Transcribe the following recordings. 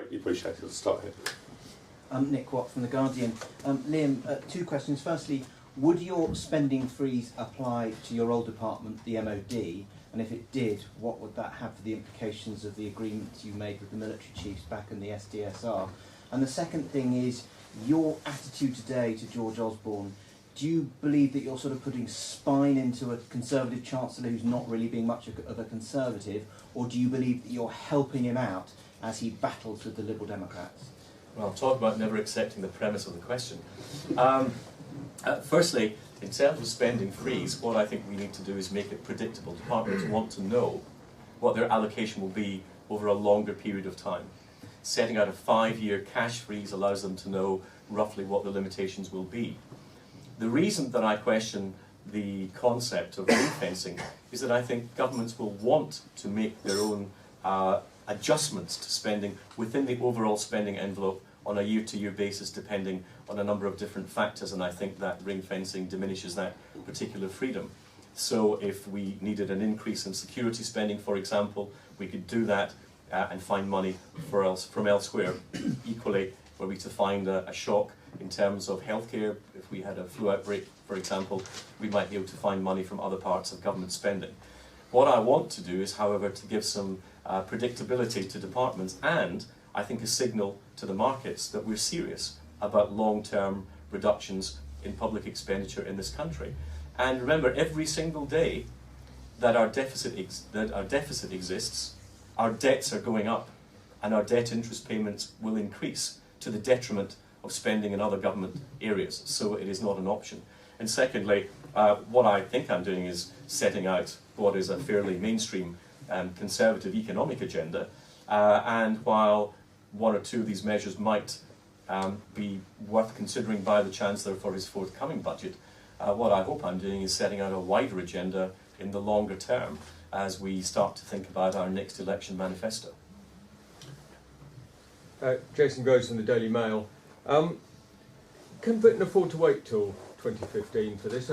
greatly appreciated. Let's start here. Nick Watt from The Guardian. Liam, two questions. Firstly, would your spending freeze apply to your old department, the MOD? And if it did, what would that have for the implications of the agreements you made with the military chiefs back in the SDSR? And the second thing is, your attitude today to George Osborne, do you believe that you're sort of putting spine into a Conservative Chancellor who's not really being much of a Conservative, or do you believe that you're helping him out as he battles with the Liberal Democrats? Well, talk about never accepting the premise of the question. Firstly, in terms of spending freeze, what I think we need to do is make it predictable. Departments want to know what their allocation will be over a longer period of time. Setting out a 5-year cash freeze allows them to know roughly what the limitations will be. The reason that I question the concept of ring fencing is that I think governments will want to make their own adjustments to spending within the overall spending envelope on a year-to-year basis, depending on a number of different factors, and I think that ring fencing diminishes that particular freedom. So if we needed an increase in security spending, for example, we could do that and find money from elsewhere. Equally, were we to find a shock in terms of healthcare, if we had a flu outbreak, for example, we might be able to find money from other parts of government spending. What I want to do is, however, to give some predictability to departments and, I think, a signal to the markets that we're serious about long-term reductions in public expenditure in this country. And remember, every single day that our deficit exists, our debts are going up, and our debt interest payments will increase to the detriment of spending in other government areas. So it is not an option. And secondly, what I think I'm doing is setting out what is a fairly mainstream Conservative economic agenda. And while one or two of these measures might be worth considering by the Chancellor for his forthcoming budget, what I hope I'm doing is setting out a wider agenda in the longer term as we start to think about our next election manifesto. Jason Groves from the Daily Mail. Can Britain afford to wait till 2015 for this?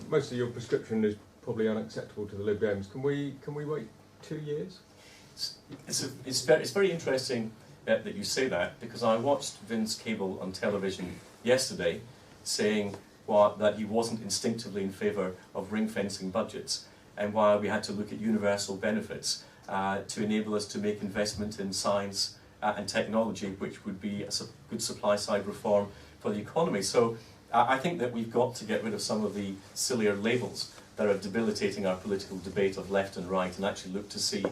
Most of your prescription is probably unacceptable to the Lib Dems. Can we wait 2 years? It's very interesting that you say that, because I watched Vince Cable on television yesterday saying that he wasn't instinctively in favour of ring-fencing budgets, and why we had to look at universal benefits to enable us to make investment in science and technology, which would be a good supply-side reform for the economy. So I think that we've got to get rid of some of the sillier labels that are debilitating our political debate of left and right, and actually look to see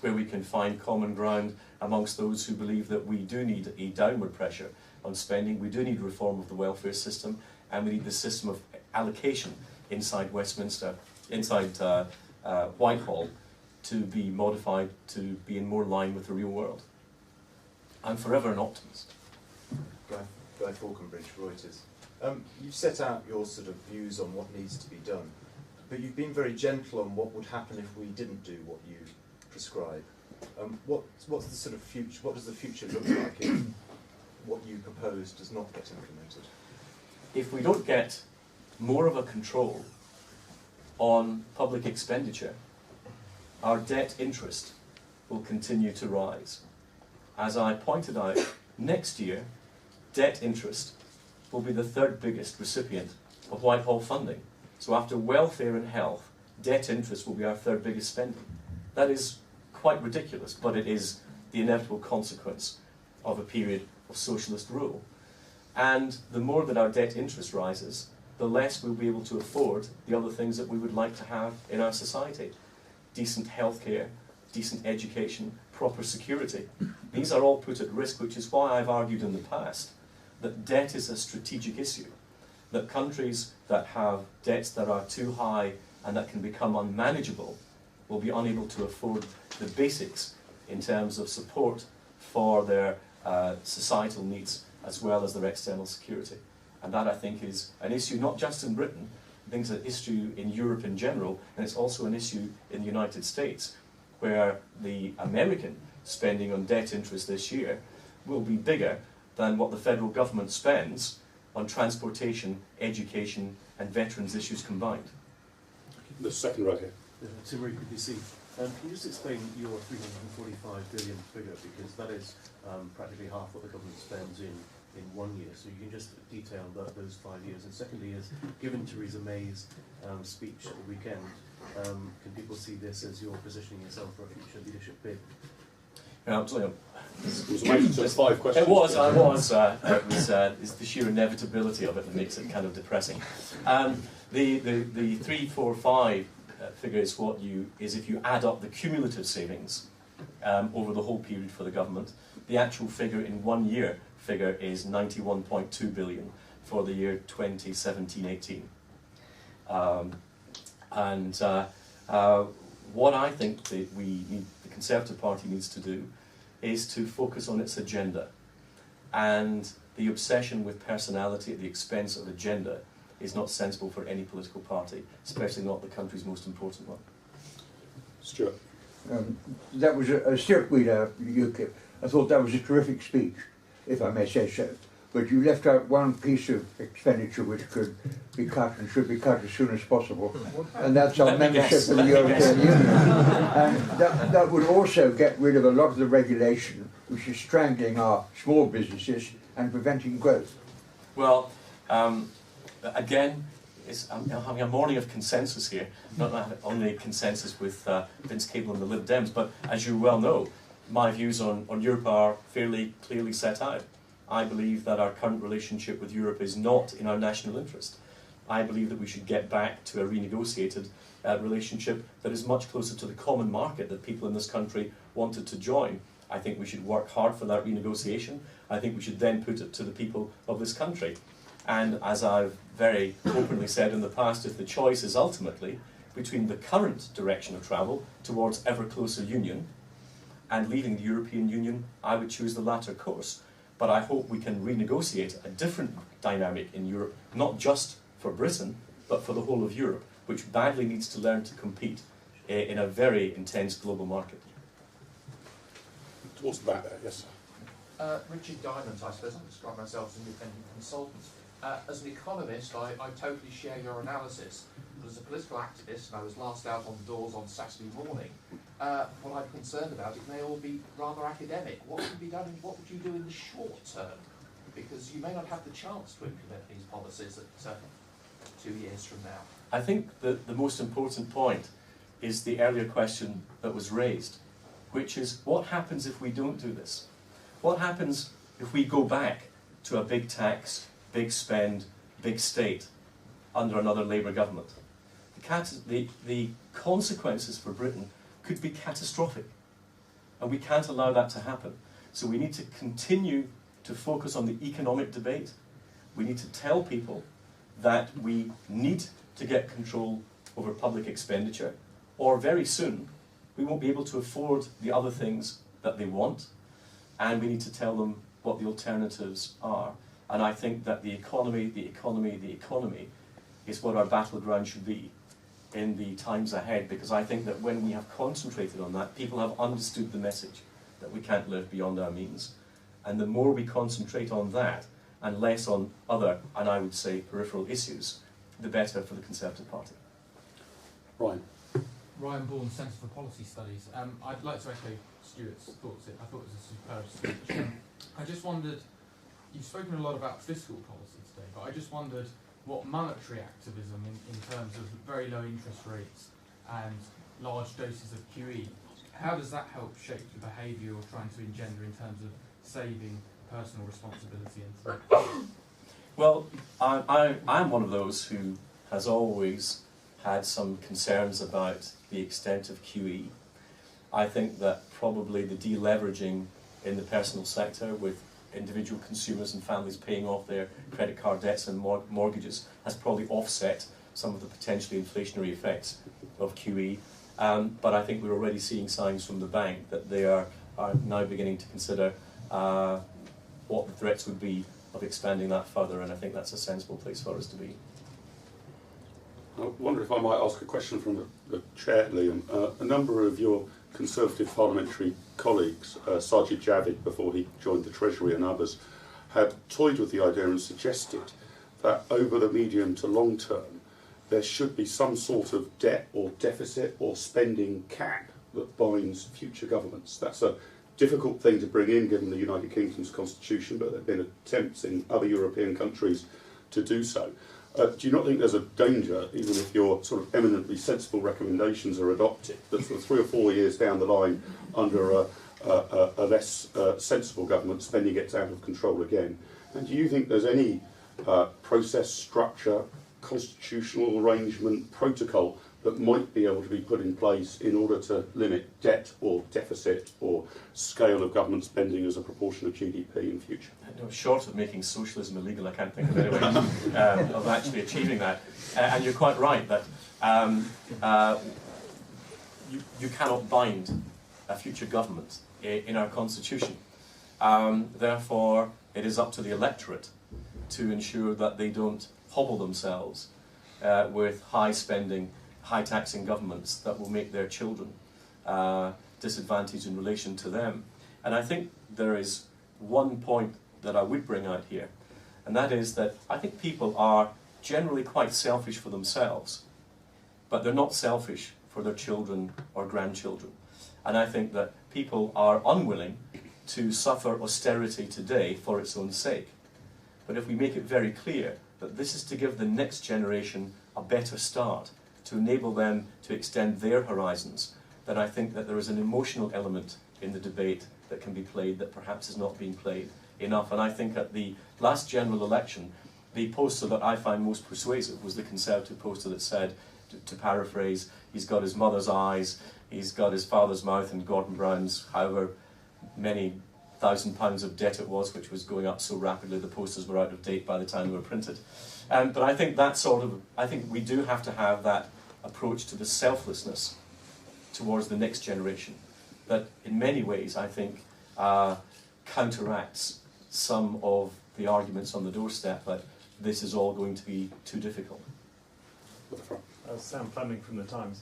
where we can find common ground amongst those who believe that we do need a downward pressure on spending, we do need reform of the welfare system, and we need the system of allocation inside Westminster, inside Whitehall, to be modified to be in more line with the real world. I'm forever an optimist. Guy Falconbridge, Reuters. You've set out your sort of views on what needs to be done, but you've been very gentle on what would happen if we didn't do what you prescribe. What's the sort of future? What does the future look like if what you propose does not get implemented? If we don't get more of a control on public expenditure, our debt interest will continue to rise. As I pointed out, next year, debt interest will be the third biggest recipient of Whitehall funding. So after welfare and health, debt interest will be our third biggest spending. That is quite ridiculous, but it is the inevitable consequence of a period of socialist rule. And the more that our debt interest rises, the less we'll be able to afford the other things that we would like to have in our society. Decent healthcare, decent education, proper security. These are all put at risk, which is why I've argued in the past that debt is a strategic issue. That countries that have debts that are too high and that can become unmanageable will be unable to afford the basics in terms of support for their societal needs as well as their external security. And that, I think, is an issue not just in Britain, I think it's an issue in Europe in general, and it's also an issue in the United States, where the American spending on debt interest this year will be bigger than what the federal government spends on transportation, education, and veterans issues combined. The second right here. Tim Reed, BBC. Can you just explain your 345 billion figure, because that is practically half what the government spends in 1 year, so you can just detail those 5 years. And secondly is, given Theresa May's speech at the weekend, can people see this as you're positioning yourself for a future leadership bid? Yeah, absolutely. So 5 questions. It was. It's the sheer inevitability of it that makes it kind of depressing. The 345 figure is if you add up the cumulative savings over the whole period for the government. The actual figure in 1 year is 91.2 billion for the year 2017-18. What I think that the Conservative Party needs to do is to focus on its agenda. And the obsession with personality at the expense of agenda is not sensible for any political party, especially not the country's most important one. Stuart. That was a circuit, UKIP. I thought that was a terrific speech, if I may say so. But you left out one piece of expenditure which could be cut and should be cut as soon as possible, and that's our membership in the European Union. And that would also get rid of a lot of the regulation which is strangling our small businesses and preventing growth. Well, again, I'm having a morning of consensus here, not only consensus with Vince Cable and the Lib Dems, but as you well know, my views on Europe are fairly clearly set out. I believe that our current relationship with Europe is not in our national interest. I believe that we should get back to a renegotiated relationship that is much closer to the common market that people in this country wanted to join. I think we should work hard for that renegotiation. I think we should then put it to the people of this country. And as I've very openly said in the past, if the choice is ultimately between the current direction of travel towards ever closer union and leaving the European Union, I would choose the latter course. But I hope we can renegotiate a different dynamic in Europe, not just for Britain, but for the whole of Europe, which badly needs to learn to compete in a very intense global market. Towards the back there, yes. Richard Diamond, I suppose. I describe myself as an independent consultant. As an economist, I totally share your analysis. But as a political activist, and I was last out on the doors on Saturday morning, what I'm concerned about, it may all be rather academic. What should be done, and what would you do in the short term? Because you may not have the chance to implement these policies at 2 years from now. I think that the most important point is the earlier question that was raised, which is what happens if we don't do this? What happens if we go back to a big tax, big spend, big state under another Labour government? The consequences for Britain could be catastrophic, and we can't allow that to happen. So we need to continue to focus on the economic debate. We need to tell people that we need to get control over public expenditure, or very soon we won't be able to afford the other things that they want, and we need to tell them what the alternatives are. And I think that the economy is what our battleground should be in the times ahead, because I think that when we have concentrated on that, people have understood the message that we can't live beyond our means. And the more we concentrate on that, and less on other, and I would say peripheral issues, the better for the Conservative Party. Ryan. Ryan Bourne, Centre for Policy Studies. I'd like to echo Stuart's thoughts. I thought it was a superb speech. I just wondered, you've spoken a lot about fiscal policy today, but I just wondered what monetary activism in terms of very low interest rates and large doses of QE, how does that help shape the behaviour you're trying to engender in terms of saving, personal responsibility and threat? Well, I'm one of those who has always had some concerns about the extent of QE. I think that probably the deleveraging in the personal sector with individual consumers and families paying off their credit card debts and mortgages has probably offset some of the potentially inflationary effects of QE. But I think we're already seeing signs from the bank that they are now beginning to consider what the threats would be of expanding that further, and I think that's a sensible place for us to be. I wonder if I might ask a question from the chair, Liam. A number of your Conservative parliamentary colleagues, Sajid Javid, before he joined the Treasury, and others, had toyed with the idea and suggested that over the medium to long term there should be some sort of debt or deficit or spending cap that binds future governments. That's a difficult thing to bring in given the United Kingdom's constitution, but there have been attempts in other European countries to do so. Do you not think there's a danger, even if your sort of eminently sensible recommendations are adopted, that sort of 3 or 4 years down the line, under a less sensible government, spending gets out of control again? And do you think there's any process, structure, constitutional arrangement, protocol that might be able to be put in place in order to limit debt or deficit or scale of government spending as a proportion of GDP in future? No, short of making socialism illegal, I can't think of any way of actually achieving that. And you're quite right that you cannot bind a future government in our constitution. Therefore, it is up to the electorate to ensure that they don't hobble themselves with high spending, high taxing governments that will make their children disadvantaged in relation to them. And I think there is one point that I would bring out here, and that is that I think people are generally quite selfish for themselves, but they're not selfish for their children or grandchildren. And I think that people are unwilling to suffer austerity today for its own sake. But if we make it very clear that this is to give the next generation a better start, to enable them to extend their horizons, then I think that there is an emotional element in the debate that can be played that perhaps is not being played enough. And I think at the last general election, the poster that I find most persuasive was the Conservative poster that said, to paraphrase, he's got his mother's eyes, he's got his father's mouth, and Gordon Brown's however many £1,000 of debt it was, which was going up so rapidly the posters were out of date by the time they were printed. But I think I think we do have to have that approach to the selflessness towards the next generation that in many ways I think counteracts some of the arguments on the doorstep that this is all going to be too difficult. Sam Fleming from The Times.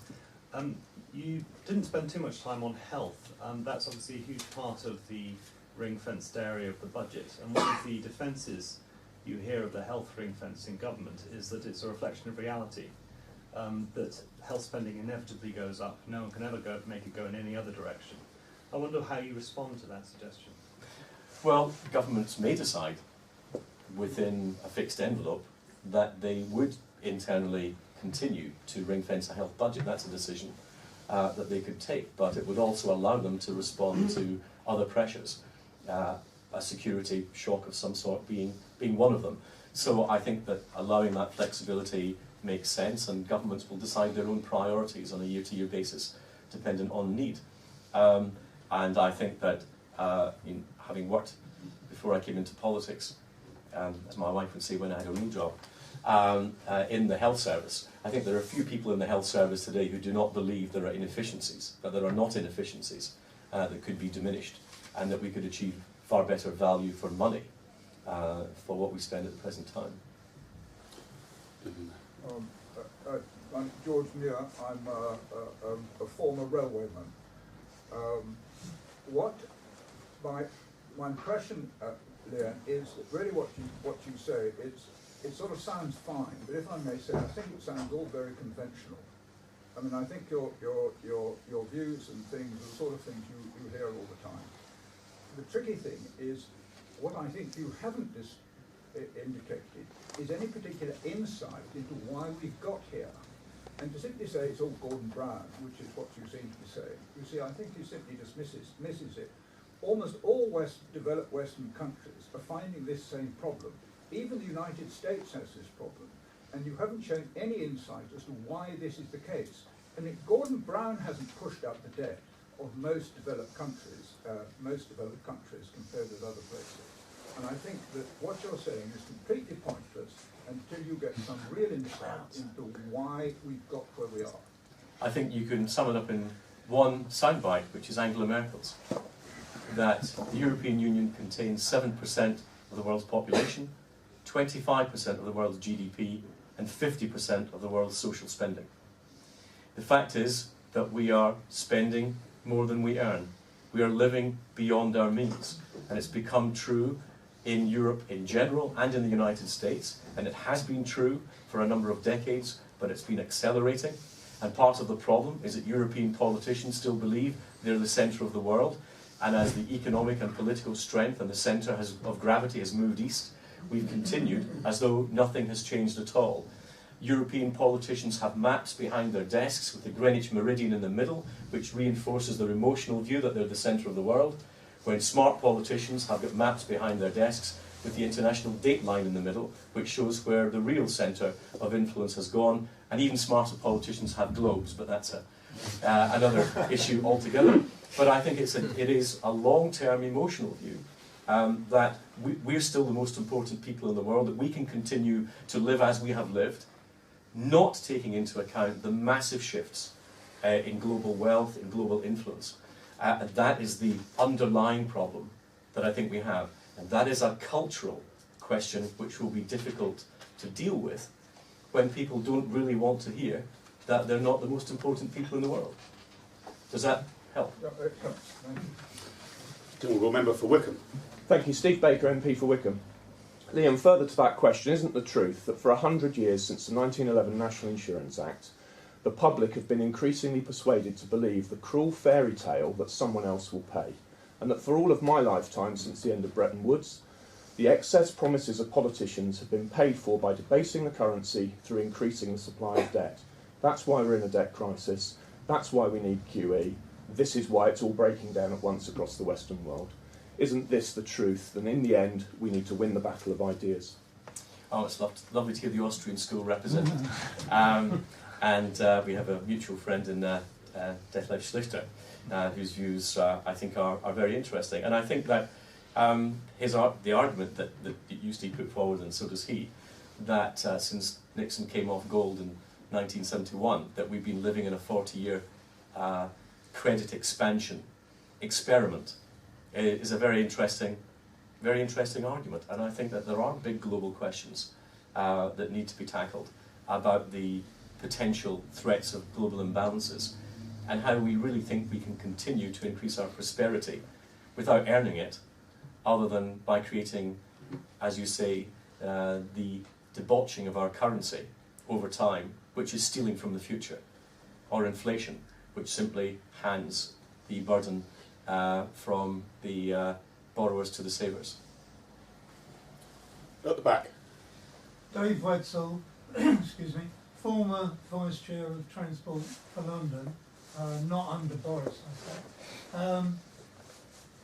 You didn't spend too much time on health. That's obviously a huge part of the ring-fenced area of the budget. And one of the defences you hear of the health ring-fence in government is that it's a reflection of reality, that health spending inevitably goes up. No one can ever make it go in any other direction. I wonder how you respond to that suggestion. Well, governments may decide within a fixed envelope that they would internally continue to ring-fence a health budget. That's a decision that they could take, but it would also allow them to respond to other pressures, a security shock of some sort being one of them. So I think that allowing that flexibility makes sense, and governments will decide their own priorities on a year-to-year basis, dependent on need. And I think that in having worked before I came into politics, as my wife would say when I had a real job, in the health service, I think there are a few people in the health service today who do not believe there are inefficiencies, that there are not inefficiencies that could be diminished, and that we could achieve far better value for money for what we spend at the present time. I'm George Muir. I'm a former railwayman. My impression, Leon, is that really what you say, it sort of sounds fine, but if I may say, I think it sounds all very conventional. I mean, I think your views and things are the sort of things you hear all the time. The tricky thing is, what I think you haven't indicated is any particular insight into why we've got here. And to simply say it's all Gordon Brown, which is what you seem to be saying, you see, I think he simply just misses it. Almost all developed Western countries are finding this same problem. Even the United States has this problem, and you haven't shown any insight as to why this is the case. And if Gordon Brown hasn't pushed up the debt of most developed countries compared with other places. And I think that what you're saying is completely pointless until you get some real insight into why we've got where we are. I think you can sum it up in one soundbite, which is Angela Merkel's, that the European Union contains 7% of the world's population, 25% of the world's GDP, and 50% of the world's social spending. The fact is that we are spending more than we earn. We are living beyond our means, and it's become true in Europe in general and in the United States, and it has been true for a number of decades, but it's been accelerating. And part of the problem is that European politicians still believe they're the centre of the world, and as the economic and political strength and the centre of gravity has moved east, we've continued as though nothing has changed at all. European politicians have maps behind their desks with the Greenwich Meridian in the middle, which reinforces their emotional view that they're the centre of the world, when smart politicians have got maps behind their desks with the international date line in the middle, which shows where the real centre of influence has gone, and even smarter politicians have globes, but that's another issue altogether. But I think it is a long-term emotional view that we're still the most important people in the world, that we can continue to live as we have lived, not taking into account the massive shifts in global wealth, in global influence. That is the underlying problem that I think we have. And that is a cultural question which will be difficult to deal with when people don't really want to hear that they're not the most important people in the world. Does that help? General Member for Wickham. Thank you. Steve Baker, MP for Wickham. Liam, further to that question, isn't the truth that for 100 years since the 1911 National Insurance Act, the public have been increasingly persuaded to believe the cruel fairy tale that someone else will pay, and that for all of my lifetime since the end of Bretton Woods, the excess promises of politicians have been paid for by debasing the currency through increasing the supply of debt. That's why we're in a debt crisis. That's why we need QE. This is why it's all breaking down at once across the Western world. Isn't this the truth? And in the end, we need to win the battle of ideas. Oh, it's lovely to hear the Austrian school represented. And we have a mutual friend in Detlef Schlichter, whose views I think are very interesting. And I think that the argument that you, Steve, put forward, and so does he, that since Nixon came off gold in 1971, that we've been living in a 40-year credit expansion experiment, is a very interesting argument. And I think that there are big global questions that need to be tackled about the potential threats of global imbalances and how we really think we can continue to increase our prosperity without earning it, other than by creating, as you say, the debauching of our currency over time, which is stealing from the future, or inflation, which simply hands the burden from the borrowers to the savers. At the back. Dave Wetzel, excuse me, former Vice Chair of Transport for London, not under Boris, I say.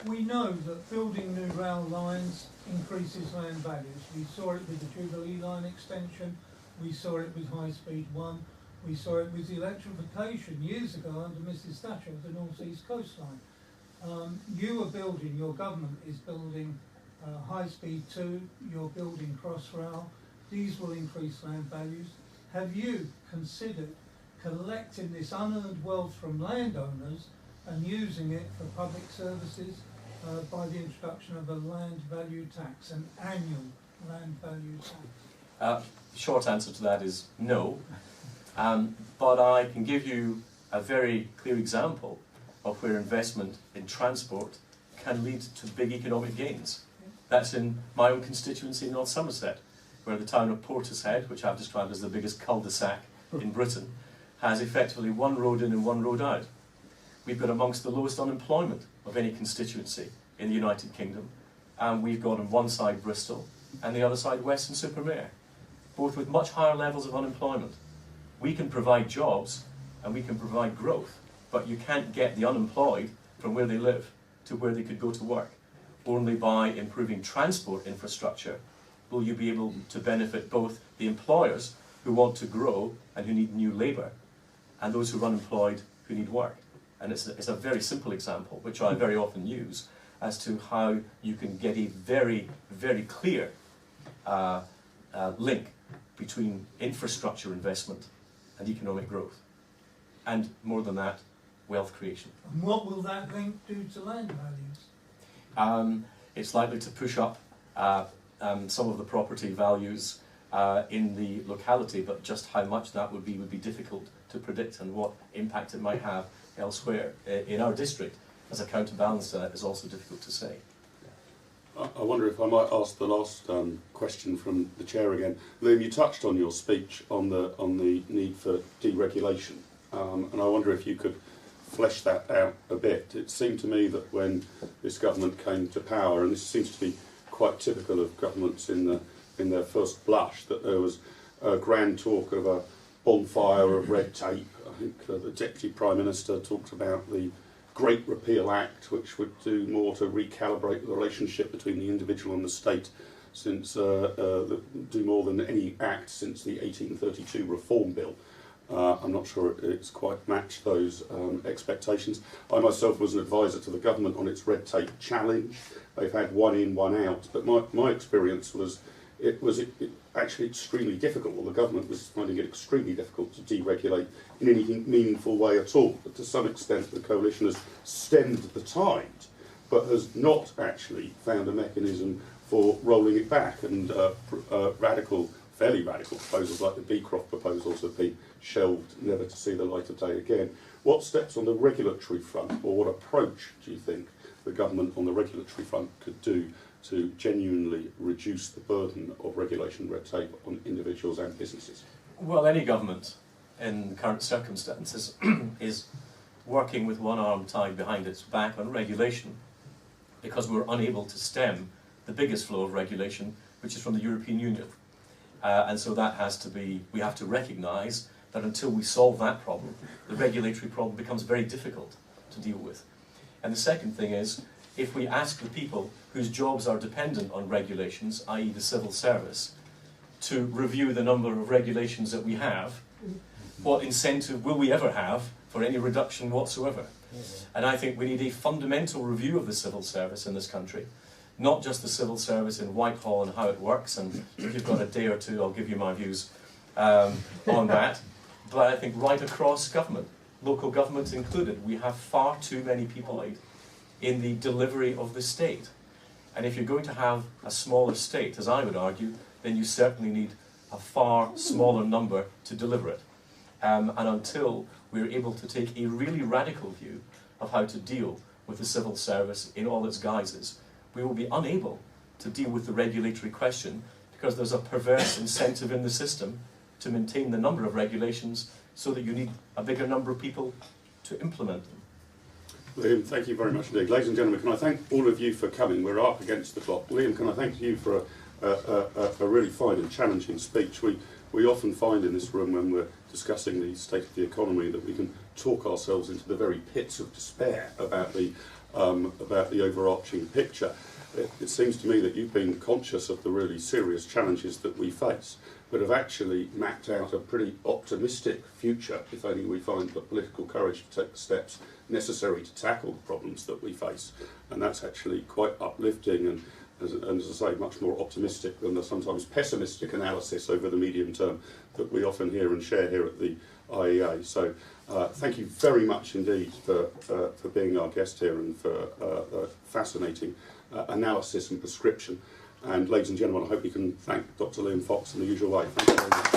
We know that building new rail lines increases land values. We saw it with the Jubilee Line extension, we saw it with High Speed 1, we saw it with the electrification years ago under Mrs Thatcher of the North East Coastline. You are building, your government is building High Speed 2, you're building Crossrail. These will increase land values. Have you considered collecting this unearned wealth from landowners and using it for public services by the introduction of a land value tax, an annual land value tax? The short answer to that is no. But I can give you a very clear example of where investment in transport can lead to big economic gains. That's in my own constituency, North Somerset, where the town of Portishead, which I've described as the biggest cul-de-sac in Britain, has effectively one road in and one road out. We've got amongst the lowest unemployment of any constituency in the United Kingdom, and we've got on one side Bristol and the other side Weston-super-Mare, both with much higher levels of unemployment. We can provide jobs and we can provide growth, but you can't get the unemployed from where they live to where they could go to work. Only by improving transport infrastructure will you be able to benefit both the employers who want to grow and who need new labour, and those who are unemployed who need work. And it's a very simple example, which I very often use, as to how you can get a very, very clear link between infrastructure investment and economic growth. And more than that, wealth creation. And what will that link do to land values? It's likely to push up some of the property values in the locality, but just how much that would be difficult to predict, and what impact it might have elsewhere in our district as a counterbalance to that is also difficult to say. I wonder if I might ask the last question from the chair again. Liam, you touched on your speech on the need for deregulation and I wonder if you could flesh that out a bit. It seemed to me that when this government came to power, and this seems to be quite typical of governments in their first blush, that there was a grand talk of a bonfire of red tape. I think the Deputy Prime Minister talked about the Great Repeal Act, which would do more to recalibrate the relationship between the individual and the state, since do more than any act since the 1832 Reform Bill. I'm not sure it's quite matched those expectations. I myself was an advisor to the government on its red tape challenge. They've had one in, one out, but my experience was it actually extremely difficult. Well, the government was finding it extremely difficult to deregulate in any meaningful way at all. But to some extent, the coalition has stemmed the tide, but has not actually found a mechanism for rolling it back. And fairly radical proposals like the Beecroft proposals have been shelved, never to see the light of day again. What steps on the regulatory front, or what approach do you think the government on the regulatory front could do to genuinely reduce the burden of regulation and red tape on individuals and businesses? Well, any government in current circumstances is working with one arm tied behind its back on regulation, because we're unable to stem the biggest flow of regulation, which is from the European Union. And so that has to be, we have to recognise that until we solve that problem, the regulatory problem becomes very difficult to deal with. And the second thing is, if we ask the people whose jobs are dependent on regulations, i.e. the civil service, to review the number of regulations that we have, what incentive will we ever have for any reduction whatsoever? And I think we need a fundamental review of the civil service in this country, not just the civil service in Whitehall and how it works, and if you've got a day or two I'll give you my views on that, but I think right across government, local governments included, we have far too many people in the delivery of the state. And if you're going to have a smaller state, as I would argue, then you certainly need a far smaller number to deliver it. And until we're able to take a really radical view of how to deal with the civil service in all its guises, we will be unable to deal with the regulatory question, because there's a perverse incentive in the system to maintain the number of regulations so that you need a bigger number of people to implement them. Liam, thank you very much indeed. Ladies and gentlemen, can I thank all of you for coming? We're up against the clock. Liam, can I thank you for a really fine and challenging speech. We often find in this room when we're discussing the state of the economy that we can talk ourselves into the very pits of despair about the overarching picture. It seems to me that you've been conscious of the really serious challenges that we face, but have actually mapped out a pretty optimistic future, if only we find the political courage to take the steps necessary to tackle the problems that we face. And that's actually quite uplifting and as I say, much more optimistic than the sometimes pessimistic analysis over the medium term that we often hear and share here at the IEA. So thank you very much indeed for being our guest here and for the fascinating analysis and prescription. And ladies and gentlemen, I hope you can thank Dr. Liam Fox in the usual way. Thank you very much.